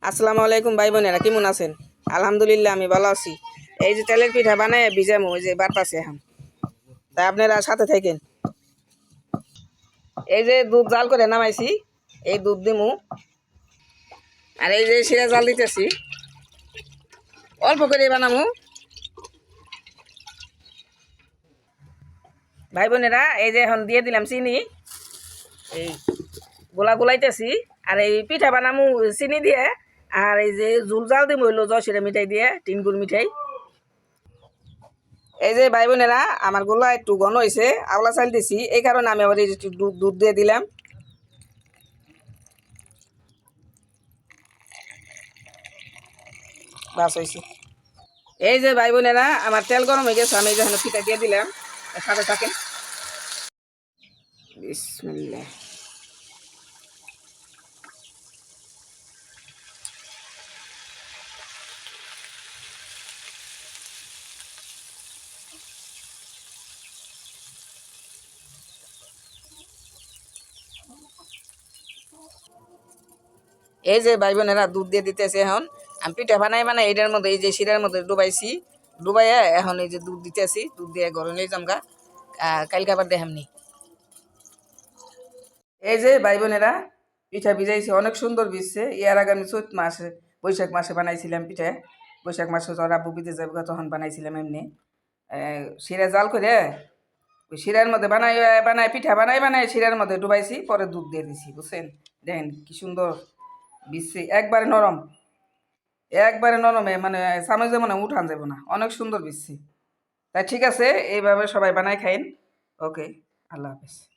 আসসালামু আলাইকুম ভাই বোনেরা, কেমন আছেন? আলহামদুলিল্লাহ আমি ভালো আছি। এই যে তেলের পিঠা বানায় ভিজামু, ওই যে বাতাসে এখন, তাই আপনারা সাথে থাকেন। এই যে দুধ জাল করে নামাইছি, এই দুধ দিমু। আর এই যে শিরা জাল দিতেছি, অল্প করে বানামু। ভাই বোনেরা, এই যে এখন দিয়ে দিলাম চিনি, এই গোলা গোলাইতেছি। আর এই পিঠা বানামু চিনি দিয়ে। আর এই যে জুল জাল দিমু হইলো জশিরা মিঠাই দিয়ে, টিনগুল মিঠাই। এই যে ভাই বোনেরা, আমার গোলা একটু ঘন হয়েছে, আওলা চাল দিছি, এই কারণে আমি আবার এই যে দুধ দিয়ে দিলাম। বাস হয়েছে। এই যে ভাই বোনেরা, আমার তেল গরম হয়ে গেছে, আমি যখন পিঠা দিয়ে দিলাম, সাথে থাকেন। বিসমিল্লাহ। এই যে ভাই বোনেরা, দুধ দিয়ে দিতেছে এখন। আমি পিঠা বানাই বানাই এটার মধ্যে, এই যে শিরার মধ্যে ডুবাইছি, ডুবাইয়া এখন এই যে দুধ দিতেছি, দুধ দিয়ে ঘরে নিয়ে যামগা। কালকে আবার দেখামনি। এই যে ভাই বোনেরা, পিঠা ভিজাইছি, অনেক সুন্দর ভিজছে। ইয়ার আগে আমি চৈত মাসে, বৈশাখ মাসে বানাইছিলাম পিঠা। বৈশাখ মাসে যখন আব্বু বিদেশ যাবো তখন বানাইছিলাম এমনি। শিরা জাল করে ওই শিরার মধ্যে বানাই পিঠা বানাই শিরার মধ্যে ডুবাইছি, পরে দুধ দিয়ে দিছি, বুঝছেন? দেখেন কি সুন্দর ভিজছে, একবারে নরমে, মানে চামচে মনে উঠান যাব না, অনেক সুন্দর ভিজছে। তাই ঠিক আছে, এইভাবে সবাই বানাই খাইন। ওকে, আল্লাহ হাফেজ।